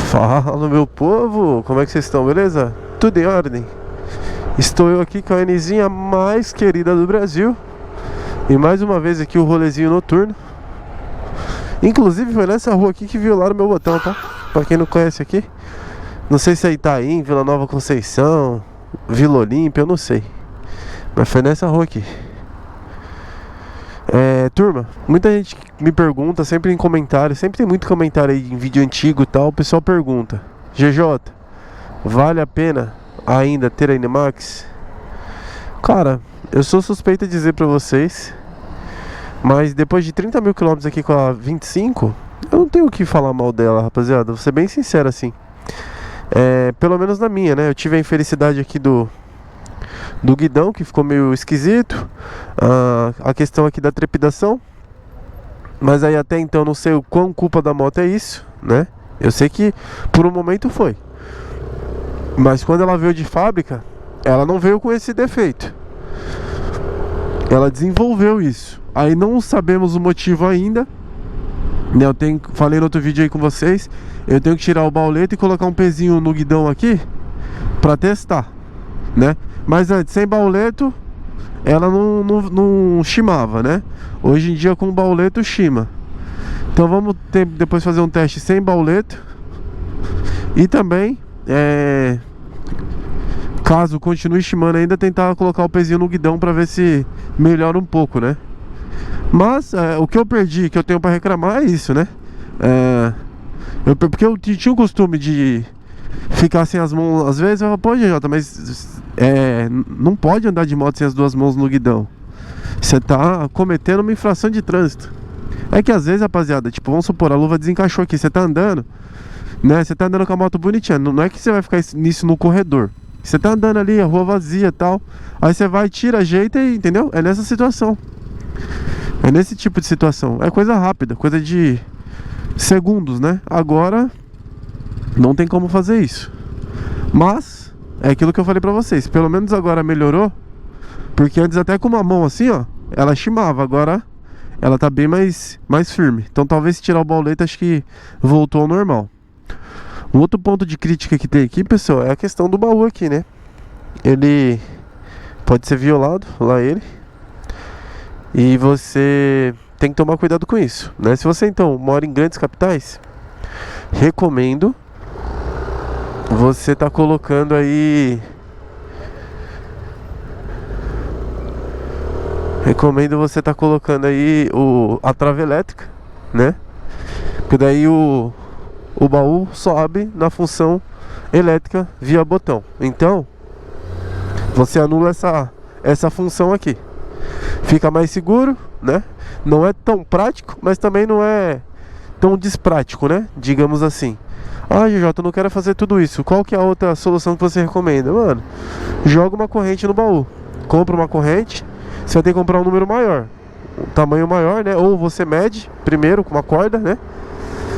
Fala, meu povo, como é que vocês estão, beleza? Tudo em ordem? Estou eu aqui com a Nzinha mais querida do Brasil. E mais uma vez aqui o rolezinho noturno. Inclusive foi nessa rua aqui que violaram meu botão, tá? Pra quem não conhece aqui, não sei se é Itaim, Vila Nova Conceição, Vila Olímpia, eu não sei. Mas foi nessa rua aqui. Turma, muita gente me pergunta, sempre em comentários, sempre tem muito comentário aí em vídeo antigo e tal. O pessoal pergunta: GJ, vale a pena ainda ter a Animax? Cara, eu sou suspeito de dizer pra vocês, mas depois de 30 mil quilômetros aqui com a 25, eu não tenho o que falar mal dela, rapaziada. Vou ser bem sincero assim. Pelo menos na minha, né? Eu tive a infelicidade aqui do guidão, que ficou meio esquisito. A questão aqui da trepidação. Mas aí até então não sei o quão culpa da moto é isso, né? Eu sei que por um momento foi. Mas quando ela veio de fábrica, ela não veio com esse defeito. Ela desenvolveu isso. Aí não sabemos o motivo ainda, né? Falei no outro vídeo aí com vocês, eu tenho que tirar o bauleto e colocar um pezinho no guidão aqui pra testar, né? Mas antes, sem bauleto, ela não chimava, né? Hoje em dia com bauleto chima. Então vamos depois fazer um teste sem bauleto. E também, caso continue chimando ainda, tentar colocar o pezinho no guidão pra ver se melhora um pouco, né? Mas o que eu perdi, que eu tenho pra reclamar é isso, né? Porque eu tinha o costume de ficar sem as mãos. Às vezes eu falo, pô, GJ, mas não pode andar de moto sem as duas mãos no guidão. Você tá cometendo uma infração de trânsito. É que às vezes, rapaziada, tipo, vamos supor, a luva desencaixou aqui, você tá andando, né? Você tá andando com a moto bonitinha. Não é que você vai ficar nisso no corredor. Você tá andando ali, a rua vazia e tal. Aí você vai, tira, ajeita e, entendeu? É nessa situação. É nesse tipo de situação. É coisa rápida, coisa de segundos, né? Agora não tem como fazer isso. Mas é aquilo que eu falei pra vocês, pelo menos agora melhorou. Porque antes até com uma mão assim, ó, ela chimava. Agora ela tá bem mais firme. Então talvez se tirar o bauleto, acho que voltou ao normal. Um outro ponto de crítica que tem aqui, pessoal, é a questão do baú aqui, né? Ele pode ser violado, lá ele. E você tem que tomar cuidado com isso, né? Se você então mora em grandes capitais, recomendo você tá colocando aí, a trava elétrica, né? Porque daí o baú sobe na função elétrica via botão. Então você anula essa função aqui. Fica mais seguro, né? Não é tão prático, mas também não é tão desprático, né? Digamos assim. GJ, eu não quero fazer tudo isso. Qual que é a outra solução que você recomenda? Mano, joga uma corrente no baú. Compra uma corrente. Você vai ter que comprar um número maior, um tamanho maior, né? Ou você mede primeiro com uma corda, né?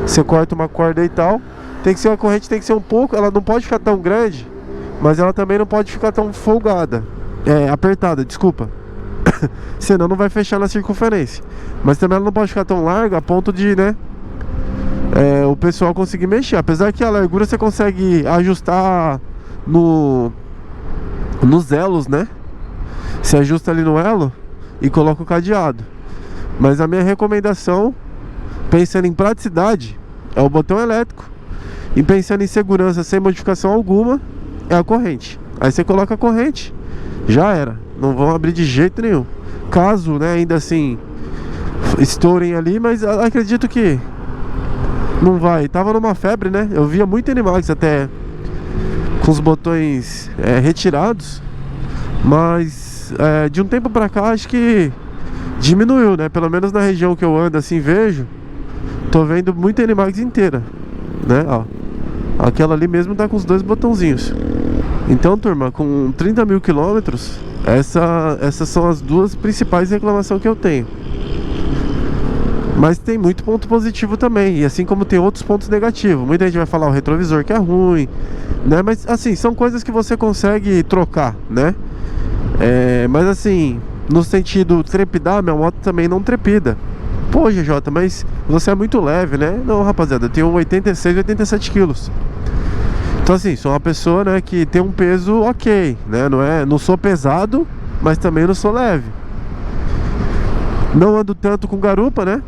Você corta uma corda e tal. Tem que ser uma corrente, tem que ser um pouco. Ela não pode ficar tão grande, mas ela também não pode ficar tão folgada. Apertada, desculpa. Senão não vai fechar na circunferência. Mas também ela não pode ficar tão larga a ponto de, né? O pessoal conseguir mexer. Apesar que a largura você consegue ajustar nos elos, né? Você ajusta ali no elo e coloca o cadeado. Mas a minha recomendação, pensando em praticidade, é o botão elétrico. E pensando em segurança sem modificação alguma, é a corrente. Aí você coloca a corrente, já era. Não vão abrir de jeito nenhum. Caso, né, ainda assim estourem ali, mas acredito que não vai. Tava numa febre, né? Eu via muito Animax até com os botões retirados. Mas de um tempo pra cá acho que diminuiu, né? Pelo menos na região que eu ando assim, vejo, tô vendo muita Animax inteira, né? Ó, aquela ali mesmo tá com os dois botãozinhos. Então, turma, com 30 mil quilômetros, essas são as duas principais reclamações que eu tenho. Mas tem muito ponto positivo também. E assim como tem outros pontos negativos. Muita gente vai falar o retrovisor que é ruim, né? Mas assim, são coisas que você consegue trocar, né? Mas assim, no sentido trepidar, minha moto também não trepida. Pô, GJ, mas você é muito leve, né? Não, rapaziada, eu tenho 86, 87 quilos. Então assim, sou uma pessoa, né, que tem um peso ok, né? Não sou pesado, mas também não sou leve. Não ando tanto com garupa, né?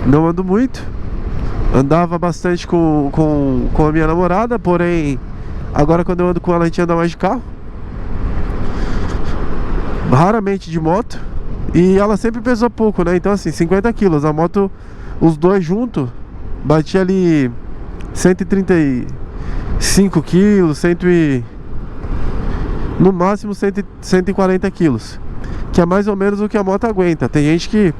Não ando muito. Andava bastante com a minha namorada, porém agora quando eu ando com ela a gente anda mais de carro. Raramente de moto. E ela sempre pesou pouco, né? Então assim, 50 quilos. A moto, os dois juntos, batia ali 135 quilos, no máximo 140 quilos. Que é mais ou menos o que a moto aguenta. Tem gente que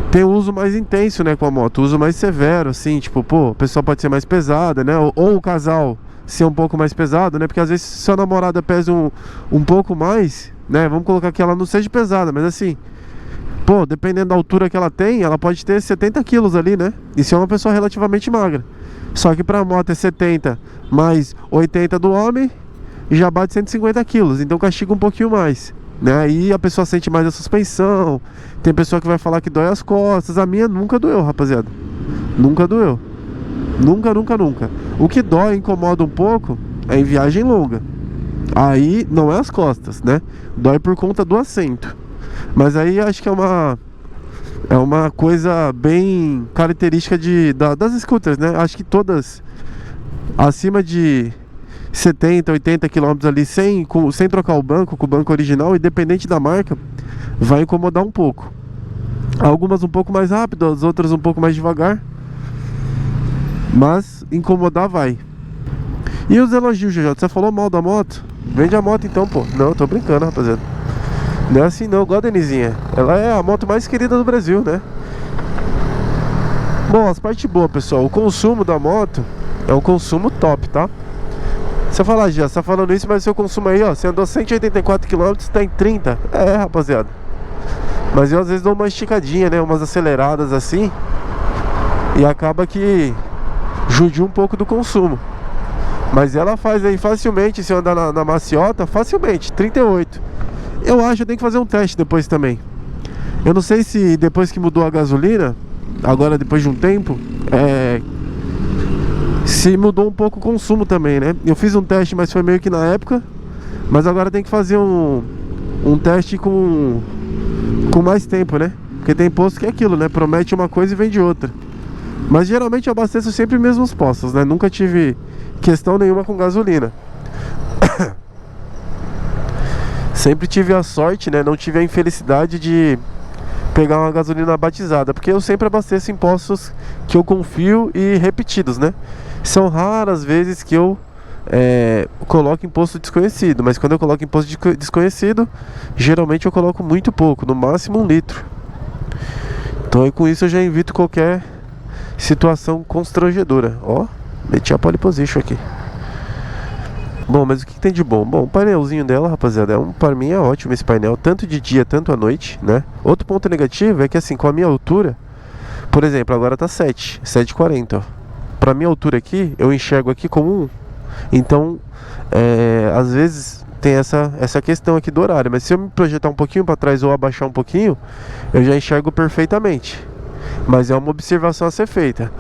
tem um uso mais intenso, né, com a moto, uso mais severo, assim, tipo, pô, a pessoa pode ser mais pesada, né, ou o casal ser um pouco mais pesado, né, porque às vezes se sua namorada pesa um pouco mais, né, vamos colocar que ela não seja pesada, mas assim, pô, dependendo da altura que ela tem, ela pode ter 70 quilos ali, né, e se é uma pessoa relativamente magra, só que pra moto é 70 mais 80 do homem, já bate 150 quilos, então castiga um pouquinho mais, né? Aí a pessoa sente mais a suspensão. Tem pessoa que vai falar que dói as costas. A minha nunca doeu, rapaziada. Nunca doeu. Nunca, nunca, nunca. O que dói, incomoda um pouco, é em viagem longa. Aí não é as costas, né? Dói por conta do assento. Mas aí acho que é uma coisa bem característica das scooters, né? Acho que todas acima de 70, 80 km ali sem trocar o banco, com o banco original, independente da marca, vai incomodar um pouco. Algumas um pouco mais rápido, as outras um pouco mais devagar, mas incomodar vai. E os elogios, GJ? Você falou mal da moto? Vende a moto então, pô. Não, eu tô brincando, rapaziada. Não é assim não, igual a Denizinha. Ela é a moto mais querida do Brasil, né? Bom, as partes boas, pessoal. O consumo da moto é um consumo top, tá? Você fala, já, você tá falando isso, mas o seu consumo aí, ó, você andou 184 km, tá em 30. É, rapaziada. Mas eu às vezes dou uma esticadinha, né, umas aceleradas assim, e acaba que judia um pouco do consumo. Mas ela faz aí facilmente, se eu andar na maciota, facilmente, 38. Eu acho que eu tenho que fazer um teste depois também. Eu não sei se depois que mudou a gasolina, agora depois de um tempo, se mudou um pouco o consumo também, né? Eu fiz um teste, mas foi meio que na época. Mas agora tem que fazer um teste com mais tempo, né? Porque tem posto que é aquilo, né? Promete uma coisa e vende outra. Mas geralmente eu abasteço sempre os mesmos postos, né? Nunca tive questão nenhuma com gasolina. Sempre tive a sorte, né? Não tive a infelicidade de pegar uma gasolina batizada, porque eu sempre abasteço em postos que eu confio e repetidos, né? São raras vezes que eu coloco em posto desconhecido, mas quando eu coloco em posto desconhecido, geralmente eu coloco muito pouco, no máximo 1 litro. Então aí com isso eu já evito qualquer situação constrangedora. Ó, meti a pole position aqui. Bom, mas o que tem de bom? Bom, o painelzinho dela, rapaziada, para mim é ótimo esse painel, tanto de dia, tanto à noite, né? Outro ponto negativo é que assim, com a minha altura, por exemplo, agora tá 7,40, ó. Pra minha altura aqui, eu enxergo aqui como 1. Então, às vezes tem essa questão aqui do horário. Mas se eu me projetar um pouquinho para trás ou abaixar um pouquinho, eu já enxergo perfeitamente. Mas é uma observação a ser feita,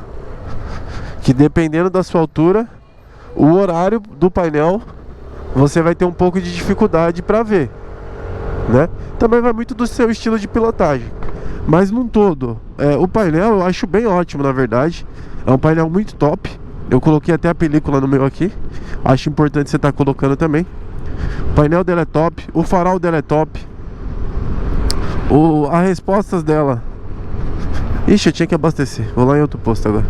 que dependendo da sua altura, o horário do painel, você vai ter um pouco de dificuldade para ver, né? Também vai muito do seu estilo de pilotagem. Mas num todo, o painel eu acho bem ótimo, na verdade. É um painel muito top. Eu coloquei até a película no meu aqui. Acho importante você estar colocando também. O painel dela é top. O farol dela é top. As respostas dela. Ixi, eu tinha que abastecer. Vou lá em outro posto agora.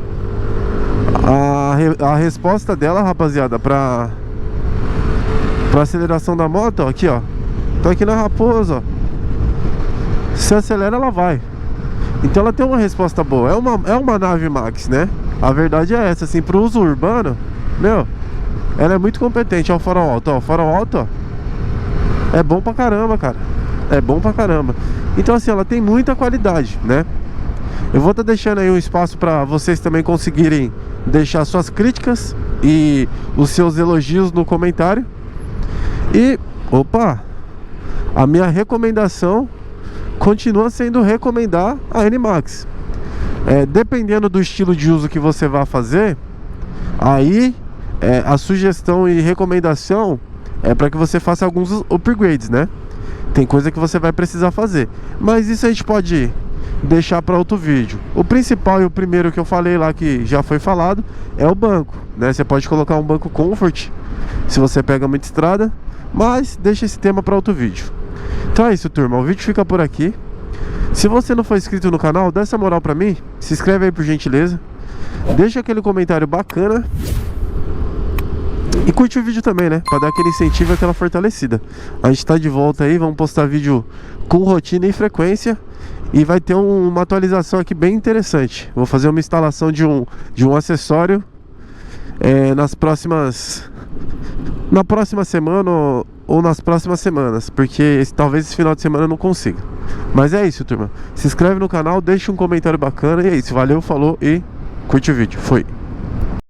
A resposta dela, rapaziada, pra aceleração da moto, ó, aqui, ó. Tô aqui na Raposa, ó. Se acelera, ela vai. Então ela tem uma resposta boa. É uma nave Max, né? A verdade é essa, assim, pro uso urbano, meu, ela é muito competente. Ó, o farol alto, ó. O farol alto, ó, é bom pra caramba, cara. É bom pra caramba. Então assim, ela tem muita qualidade, né? Eu vou estar deixando aí um espaço pra vocês também conseguirem deixar suas críticas e os seus elogios no comentário. E, opa, a minha recomendação continua sendo recomendar a NMAX. Dependendo do estilo de uso que você vai fazer, aí a sugestão e recomendação é para que você faça alguns upgrades, né? Tem coisa que você vai precisar fazer, mas isso a gente pode deixar para outro vídeo. O principal e o primeiro que eu falei lá, que já foi falado, é o banco, né? Você pode colocar um banco comfort se você pega muita estrada, mas deixa esse tema para outro vídeo. Então é isso, turma, o vídeo fica por aqui. Se você não for inscrito no canal, dá essa moral pra mim, se inscreve aí por gentileza, deixa aquele comentário bacana e curte o vídeo também, né? Pra dar aquele incentivo e aquela fortalecida. A gente tá de volta aí, vamos postar vídeo com rotina e frequência. E vai ter uma atualização aqui bem interessante. Vou fazer uma instalação de um acessório na próxima semana ou nas próximas semanas, porque talvez esse final de semana eu não consiga. Mas é isso, turma. Se inscreve no canal, deixa um comentário bacana. E é isso, valeu, falou e curte o vídeo. Foi.